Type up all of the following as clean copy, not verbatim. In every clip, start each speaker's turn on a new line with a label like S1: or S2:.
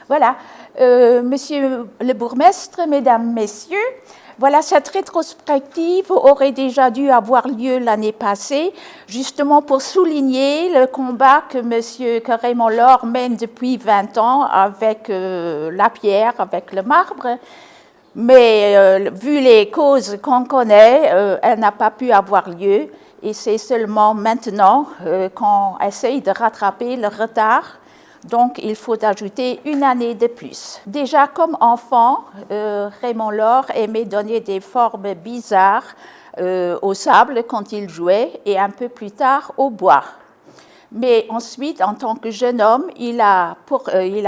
S1: Voilà, Monsieur le bourgmestre, Mesdames, Messieurs, voilà, cette rétrospective aurait déjà dû avoir lieu l'année passée, justement pour souligner le combat que Raymond Laure mène depuis 20 ans avec la pierre, avec le marbre. Mais vu les causes qu'on connaît, elle n'a pas pu avoir lieu et c'est seulement maintenant qu'on essaye de rattraper le retard. Donc, il faut ajouter une année de plus. Déjà, comme enfant, Raymond Laure aimait donner des formes bizarres au sable quand il jouait et un peu plus tard au bois. Mais ensuite, en tant que jeune homme, il a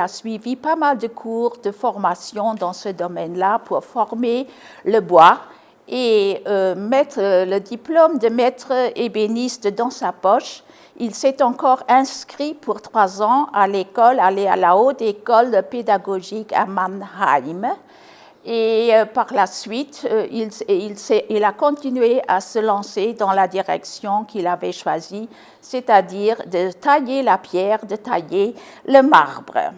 S1: suivi pas mal de cours de formation dans ce domaine-là pour former le bois et mettre le diplôme de maître ébéniste dans sa poche. Il s'est encore inscrit pour 3 ans à l'école, à la haute école pédagogique à Mannheim. Et par la suite, il a continué à se lancer dans la direction qu'il avait choisie, c'est-à-dire de tailler la pierre, de tailler le marbre.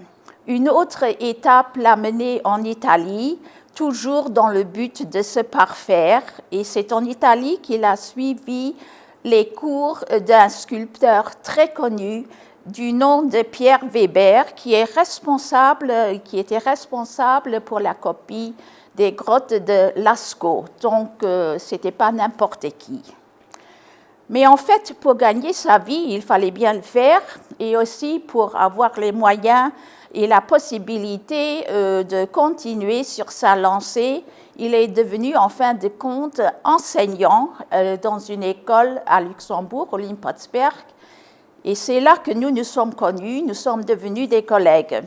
S1: Une autre étape l'a mené en Italie, toujours dans le but de se parfaire, et c'est en Italie qu'il a suivi les cours d'un sculpteur très connu du nom de Pierre Weber, qui était responsable pour la copie des grottes de Lascaux. Donc, ce n'était pas n'importe qui. Mais en fait, pour gagner sa vie, il fallait bien le faire, et aussi pour avoir les moyens et la possibilité de continuer sur sa lancée, il est devenu en fin de compte enseignant dans une école à Luxembourg, au Limpotsberg. Et c'est là que nous nous sommes connus, nous sommes devenus des collègues.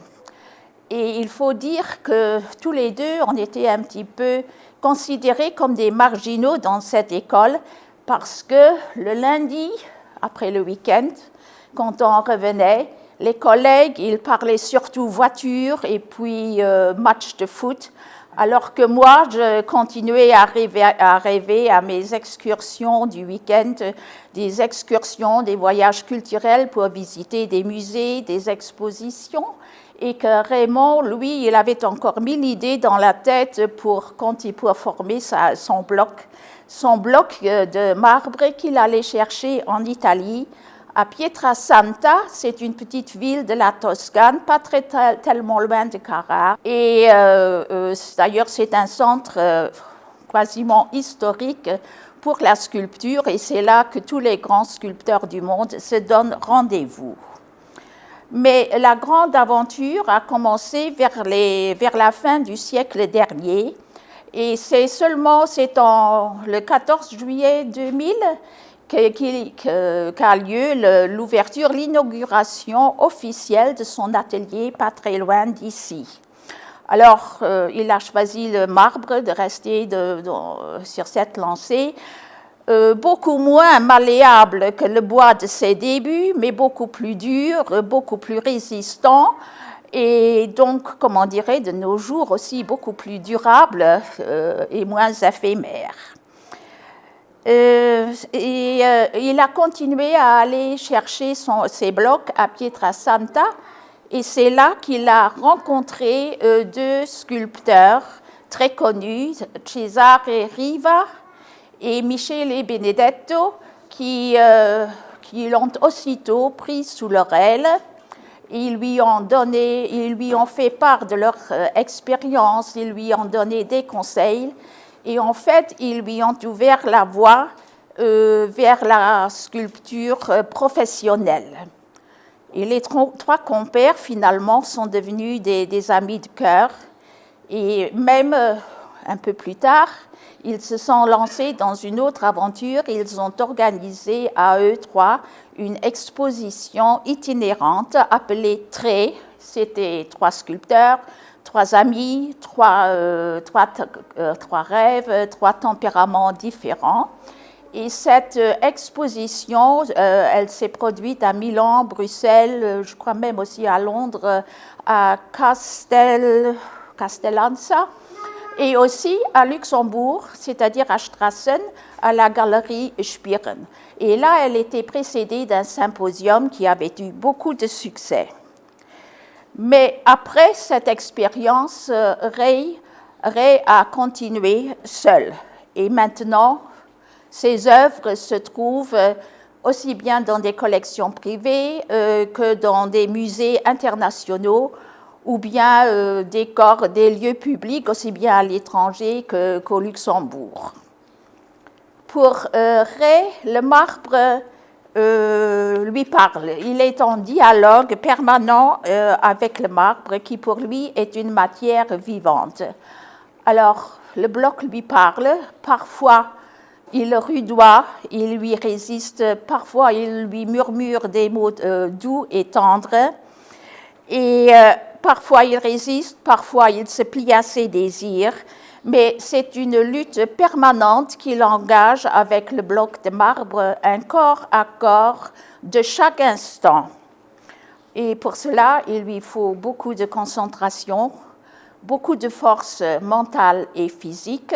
S1: Et il faut dire que tous les deux, on était un petit peu considérés comme des marginaux dans cette école parce que le lundi, après le week-end, quand on revenait, les collègues, ils parlaient surtout voiture et puis match de foot, alors que moi, je continuais à rêver à mes excursions du week-end, des excursions, des voyages culturels pour visiter des musées, des expositions, et que Raymond, lui, il avait encore 1000 idées dans la tête pour former son bloc de marbre qu'il allait chercher en Italie. À Pietrasanta, c'est une petite ville de la Toscane, pas tellement loin de Carrare. Et d'ailleurs, c'est un centre quasiment historique pour la sculpture, et c'est là que tous les grands sculpteurs du monde se donnent rendez-vous. Mais la grande aventure a commencé vers la fin du siècle dernier, et c'est le 14 juillet 2000 qu'a lieu l'inauguration officielle de son atelier pas très loin d'ici. Alors, il a choisi le marbre de rester sur cette lancée, beaucoup moins malléable que le bois de ses débuts, mais beaucoup plus dur, beaucoup plus résistant, et donc, comme on dirait de nos jours, aussi beaucoup plus durable et moins éphémère. Il a continué à aller chercher ses blocs à Pietrasanta, et c'est là qu'il a rencontré 2 sculpteurs très connus, Cesare Riva et Michele Benedetto, qui l'ont aussitôt pris sous leur aile. Ils lui ont fait part de leur expérience, ils lui ont donné des conseils. Et en fait, ils lui ont ouvert la voie vers la sculpture professionnelle. Et les 3 compères, finalement, sont devenus des amis de cœur. Et même un peu plus tard, ils se sont lancés dans une autre aventure. Ils ont organisé à eux 3 une exposition itinérante appelée TRE. C'était 3 sculpteurs, 3 amis, 3 rêves, 3 tempéraments différents. Et cette exposition, elle s'est produite à Milan, Bruxelles, je crois même aussi à Londres, à Castellanza, et aussi à Luxembourg, c'est-à-dire à Strassen, à la galerie Spieren. Et là, elle était précédée d'un symposium qui avait eu beaucoup de succès. Mais après cette expérience, Ray a continué seul. Et maintenant, ses œuvres se trouvent aussi bien dans des collections privées que dans des musées internationaux ou bien des lieux publics, aussi bien à l'étranger qu'au Luxembourg. Pour Ray, le marbre lui parle. Il est en dialogue permanent avec le marbre qui pour lui est une matière vivante. Alors, le bloc lui parle, parfois il le rudoie, il lui résiste, parfois il lui murmure des mots doux et tendres, et parfois il résiste, parfois il se plie à ses désirs, mais c'est une lutte permanente qu'il engage avec le bloc de marbre, un corps à corps de chaque instant. Et pour cela, il lui faut beaucoup de concentration, beaucoup de force mentale et physique,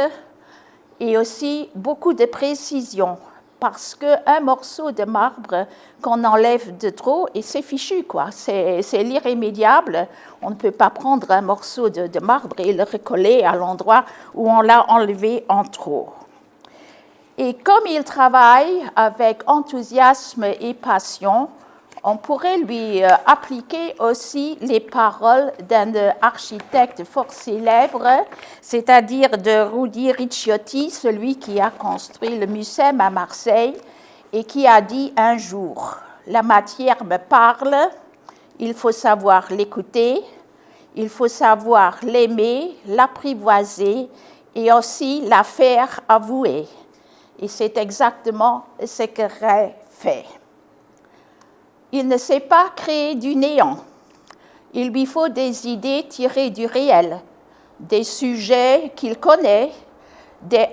S1: et aussi beaucoup de précision, parce qu'un morceau de marbre qu'on enlève de trop, et c'est fichu, quoi. C'est l'irrémédiable. On ne peut pas prendre un morceau de marbre et le recoller à l'endroit où on l'a enlevé en trop. Et comme il travaille avec enthousiasme et passion, on pourrait lui appliquer aussi les paroles d'un architecte fort célèbre, c'est-à-dire de Rudi Ricciotti, celui qui a construit le Mucem à Marseille et qui a dit un jour « La matière me parle, il faut savoir l'écouter, il faut savoir l'aimer, l'apprivoiser et aussi la faire avouer. » Et c'est exactement ce que Ray fait. Il ne sait pas créer du néant. Il lui faut des idées tirées du réel, des sujets qu'il connaît,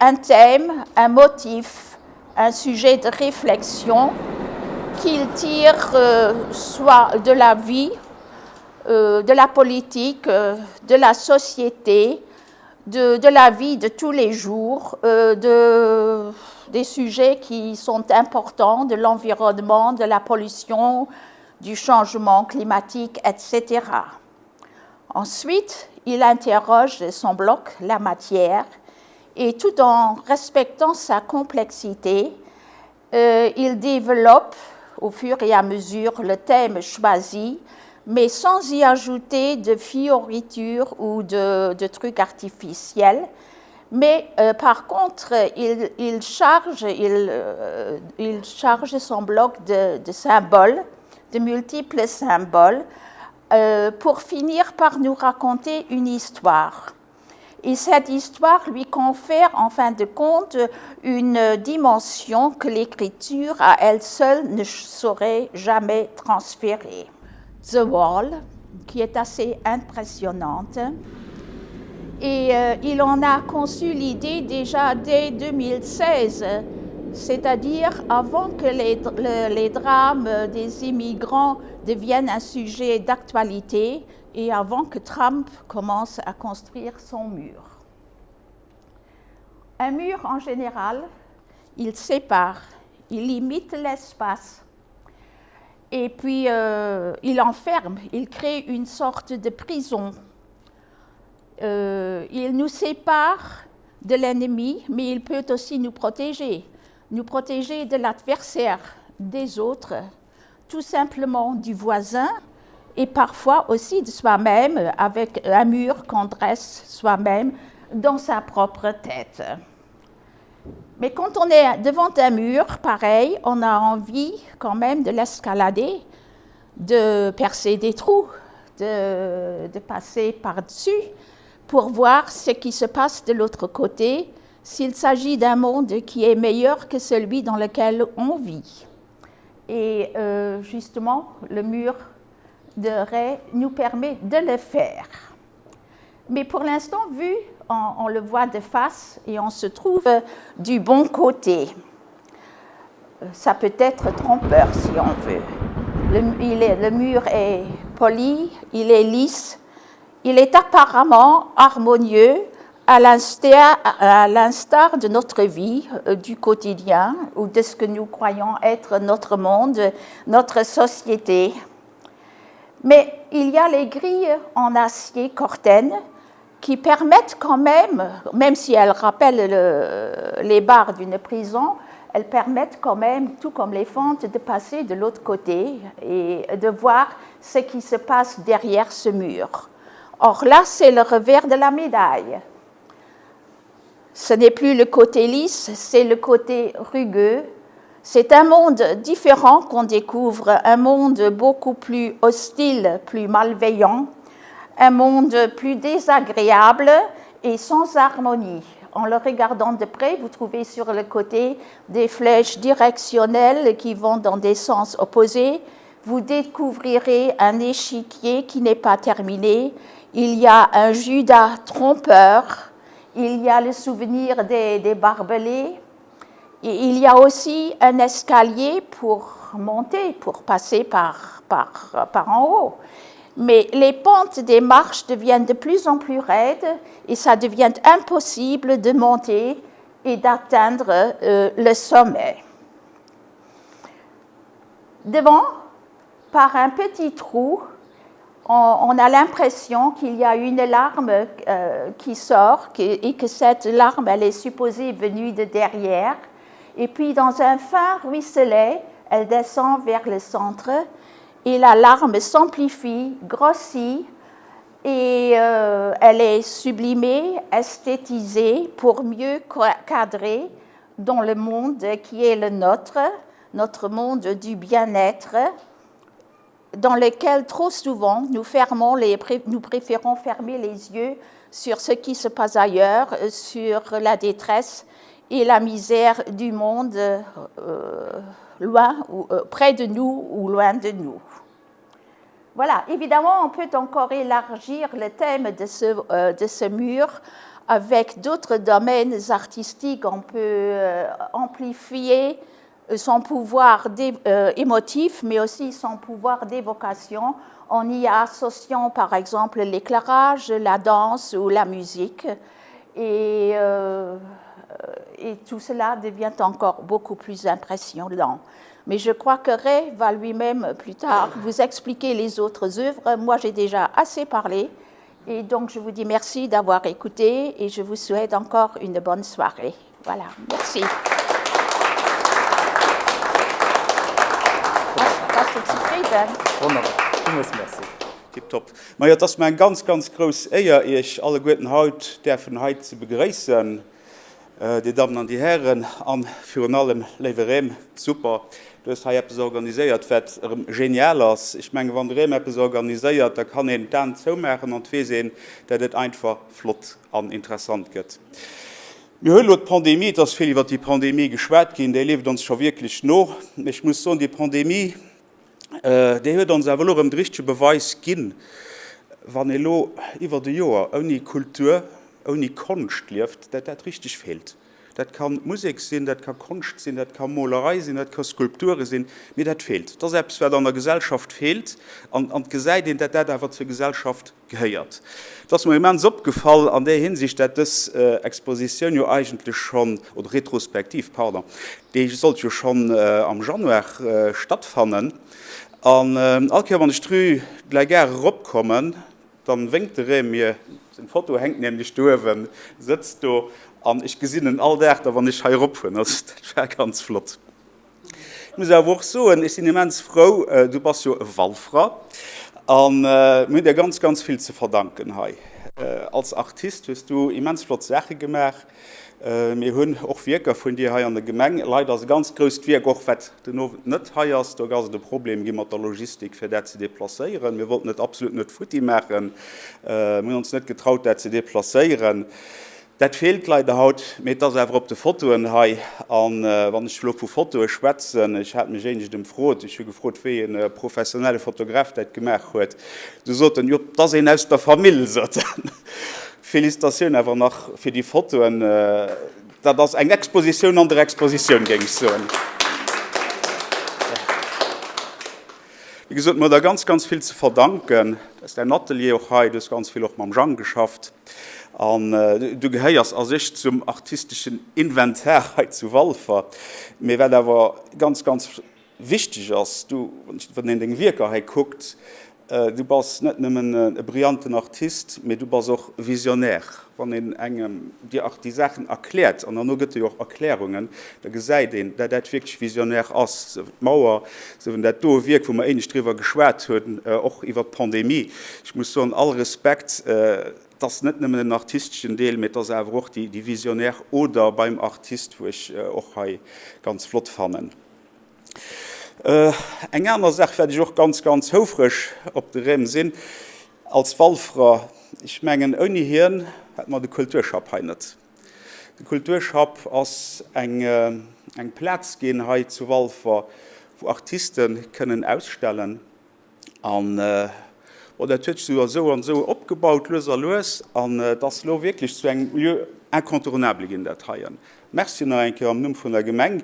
S1: un thème, un motif, un sujet de réflexion qu'il tire soit de la vie, de la politique, de la société, de la vie de tous les jours, des sujets qui sont importants, de l'environnement, de la pollution, du changement climatique, etc. Ensuite, il interroge son bloc, la matière, et tout en respectant sa complexité, il développe au fur et à mesure le thème choisi, mais sans y ajouter de fioritures ou de trucs artificiels. Mais par contre, il charge son bloc de symboles, de multiples symboles, pour finir par nous raconter une histoire. Et cette histoire lui confère, en fin de compte, une dimension que l'écriture à elle seule ne saurait jamais transférer. The Wall, qui est assez impressionnante. Et il en a conçu l'idée déjà dès 2016, c'est-à-dire avant que les drames des immigrants deviennent un sujet d'actualité et avant que Trump commence à construire son mur. Un mur, en général, il sépare, il limite l'espace. Et puis, il enferme, il crée une sorte de prison. Il nous sépare de l'ennemi, mais il peut aussi nous protéger de l'adversaire, des autres, tout simplement du voisin, et parfois aussi de soi-même, avec un mur qu'on dresse soi-même dans sa propre tête. Mais quand on est devant un mur, pareil, on a envie quand même de l'escalader, de percer des trous, de passer par-dessus pour voir ce qui se passe de l'autre côté, s'il s'agit d'un monde qui est meilleur que celui dans lequel on vit. Et justement, le mur de Ray nous permet de le faire. Mais pour l'instant, vu, on le voit de face et on se trouve du bon côté. Ça peut être trompeur si on veut. Le mur est poli, il est lisse, il est apparemment harmonieux à l'instar de notre vie, du quotidien, ou de ce que nous croyons être notre monde, notre société. Mais il y a les grilles en acier Corten qui permettent quand même si elles rappellent les barres d'une prison, elles permettent quand même, tout comme les fentes, de passer de l'autre côté et de voir ce qui se passe derrière ce mur. Or là, c'est le revers de la médaille. Ce n'est plus le côté lisse, c'est le côté rugueux. C'est un monde différent qu'on découvre, un monde beaucoup plus hostile, plus malveillant, un monde plus désagréable et sans harmonie. En le regardant de près, vous trouvez sur le côté des flèches directionnelles qui vont dans des sens opposés. Vous découvrirez un échiquier qui n'est pas terminé. Il y a un Judas trompeur. Il y a le souvenir des barbelés. Et il y a aussi un escalier pour monter, pour passer par en haut. Mais les pentes des marches deviennent de plus en plus raides et ça devient impossible de monter et d'atteindre le sommet. Devant, par un petit trou, on a l'impression qu'il y a une larme qui sort et que cette larme, elle est supposée venue de derrière. Et puis, dans un fin ruisselet, elle descend vers le centre et la larme s'amplifie, grossit et elle est sublimée, esthétisée pour mieux cadrer dans le monde qui est le notre monde du bien-être, dans lequel trop souvent nous préférons fermer les yeux sur ce qui se passe ailleurs, sur la détresse et la misère du monde loin, près de nous ou loin de nous. Voilà, évidemment, on peut encore élargir le thème de ce mur avec d'autres domaines artistiques. On peut amplifier son pouvoir émotif, mais aussi son pouvoir d'évocation, en y associant par exemple l'éclairage, la danse ou la musique. Et tout cela devient encore beaucoup plus impressionnant. Mais je crois que Ray va lui-même plus tard vous expliquer les autres œuvres. Moi, j'ai déjà assez parlé. Et donc, je vous dis merci d'avoir écouté et je vous souhaite encore une bonne soirée. Voilà, merci.
S2: Tipptopp. Maar ja, dat is mijn ganz groß Eier, ich alle guten Haut der von heute zu begrüßen. Die Damen und die Herren, an für allem Leverem, super. Das hat etwas organisiert, was genial ist. Ich meine, wenn Rem etwas organisiert, da kann ich dann so machen und wir sehen, dass es einfach flott und interessant geht. Wir hören die Pandemie, dass viel über die Pandemie geschwätzt gehen, die lebt uns schon wirklich noch. Ich muss sagen, die Pandemie, die hat uns aber auch den richtigen Beweis gegeben, wenn ihr über die Jahre ohne Kultur, ohne Kunst lebt, dass das richtig fehlt. Das kann Musik sein, das kann Kunst sein, das kann Malerei sein, das kann Skulpturen sein, mir das fehlt. Das selbst, was an der Gesellschaft fehlt, und gesagt, dass das einfach zur Gesellschaft gehört. Das ist mir immens aufgefallen an der Hinsicht, dass das Exposition ja eigentlich schon, oder retrospektiv, pardon, die sollte ja schon am Januar stattfinden. Und wenn ich gleich gerne raufkomme, dann winkt mir, ein Foto hängt nämlich da, wenn sitzt du, und ich gesehen all der, wenn ich hier raufkomme, das wäre ganz flott. Ich muss auch sagen, ich bin immens froh, du bist ja eine Wahlfrau, und mir dir ganz viel zu verdanken. Als Artist hast du immens flott Sachen gemacht. Wir haben auch Werke von dir hier an der Gemeinde. Leider ist ein ganz großes Werk, auch wenn du nicht hier hast, da ist das Problem mit der Logistik, für das zu deplacieren. Wir wollten nicht absolut nicht Fotos machen. Wir haben uns nicht getraut, das zu deplacieren. Das fehlt leider heute, mit das einfach auf den Fotos hier. Und wenn ich von Fotos schwätze, ich habe mich eigentlich gefragt, ich habe gefragt, wie ein professioneller Fotograf das gemacht hat. Du sagst, ja, das ist aus der Familie. Felicitationen einfach noch für die Fotos, dass das eine Exposition an der Exposition ging. So. Wie gesagt, mir da ganz viel zu verdanken. Das ist der Atelier auch hier, das ganz viel auch mit Jean geschafft. Und, du gehörst als ich zum artistischen Inventär zu Walfer. Mir wäre aber ganz wichtig, als du, wenn den Wirker hier guckt, du bist nicht nur ein brillanter Artist, aber du bist auch visionär. Wenn in engem dir auch die Sachen erklärt, und dann gibt es auch Erklärungen, da gesagt den, dass das wirklich visionär ist. Mauer, so wenn das da wirkt, wo wir ähnlich drüber geschwärzt haben, auch über die Pandemie. Ich muss so in all Respekt, das ist nicht nur ein artistischen Teil, mit das aber auch die Visionär oder beim Artist, wo ich auch ganz flott fand. Eng aner Sache werde ich auch ganz hofrisch op de Reem sinn als Wallfrau. Ich mengen oni Hirn hat man de Kulturschap heinet. De Kulturschap ass eng Platz gehen zu Wallfer, wo Artisten können ausstellen an oder so und so opgebaut loser los an das lo wirklich zu eng inkontournabel in der Teilien. Merci enke am Numm vun der Gemeng.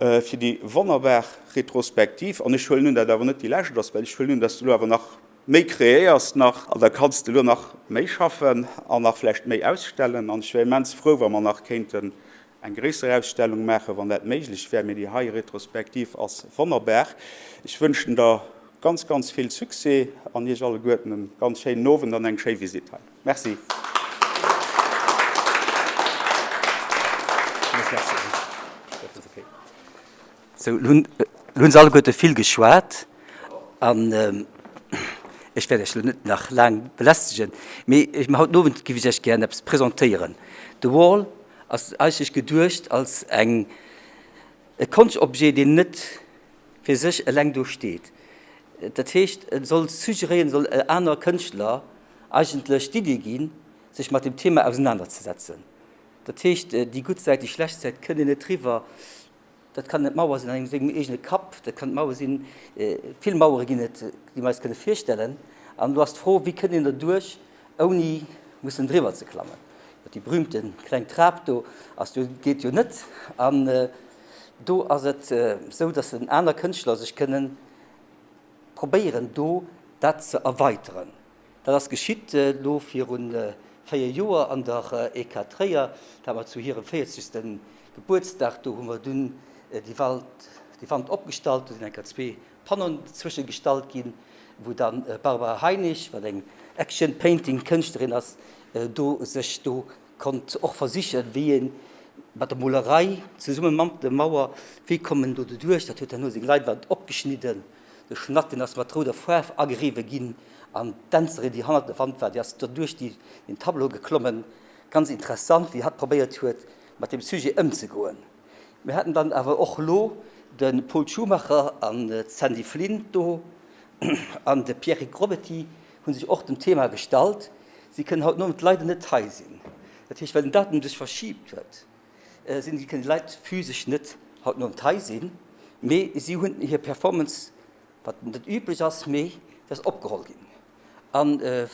S2: Für die Wonnerberg retrospektiv an ich will nun dawer net die Läche das, weil ich will nun, dass du aber nach méi kreéierst nach da kannst du nach méi schaffen an nachflecht méi ausstellen an schw mens froh, wenn man nach kenten eng größere Ausstellung mache, wann dat méiglich wär mir die Hai retrospektiv als Wonnerberg. Ich wünschen da ganz viel Succès an je alle Goeten ganz schön nowen an eng Sche Visit. Merci.
S3: So, nun alle Goethe viel geschwert an ich werde nicht nach lang belästigen. Ich haut no gewi ich gerne präsentieren. The Wall als ich gedurcht als eng Konobjet den net für sich lang durchsteht. Dat heißt, soll suggerieren soll einer Künstler eigentlich die gehen, sich mit dem Thema auseinanderzusetzen. Dat heißt, die Gutzeit, die Schlechtzeit können nicht drüber. Das kann nicht Mauer sein, eine Kap, das kann Mauer sein, viele Mauern, die man sich vorstellen können. Und du hast froh, wie können wir durch, ohne müssen drüber zu klammern. Die berühmten kleinen Trab, das geht ja nicht. Und da ist es so, dass ein anderer Künstler sich können probieren, das zu erweitern. Das geschieht für 4 Jahre an der EK3, da haben wir zu ihrem 40. Geburtstag, da haben wir die Wand abgestaltet, in einer 2 Pannen zwischengestalt gehen, wo dann Barbara Heinig, die eine Action-Painting-Künstlerin ist, sich konnte auch versichern, wie mit der Malerei zusammen mit der Mauer, wie kommen da durch, da hat er nur die Leinwand abgeschnitten, geschnitten, dass man der Farbe angerieben ging, an Tänzerin, die Hand der Wand war, die ist da durch den Tableau geklommen. Ganz interessant, wie hat probiert hat, mit dem Sujet umzugehen. Wir hatten dann aber auch den Paul Schumacher an Sandy Flint an der Pierre Grobetti haben sich auch dem Thema gestaltet. Sie können halt nur mit Leuten nicht teil sein. Das heißt, wenn ein Datum sich verschiebt wird, sind die Leute physisch nicht halt nur teil sein. Aber sie haben hier Performance, was nicht üblich ist, mehr das abgeholt ging. Und du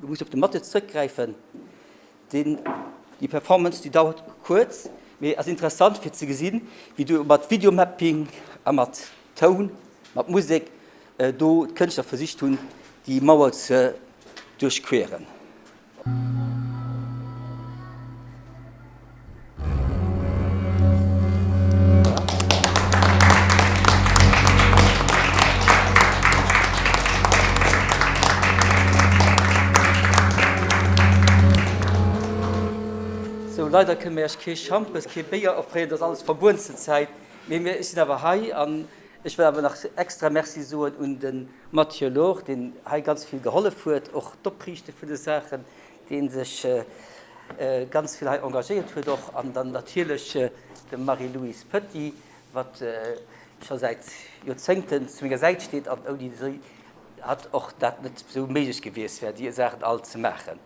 S3: musst auf die Matte zurückgreifen. Die Performance, die dauert kurz. Es ist interessant für zu sehen, wie du mit Videomapping, mit Ton, mit Musik, du Künstler für sich tun, die Mauer zu durchqueren. Leider können wir kein Champes, kein Bier aufreden, das ist alles verbunden zur Zeit. Wir sind aber hier und ich will aber noch extra Merci sagen an den Mathieu Loch, den hier ganz viel geholfen hat, auch Top-Richter für die Sachen, den sich ganz viel engagiert hat, auch und dann natürlich den Marie-Louise Petit, was schon seit Jahrzehnten zu mir Seite steht, und die hat auch das nicht so möglich gewesen, die Sachen alle zu machen.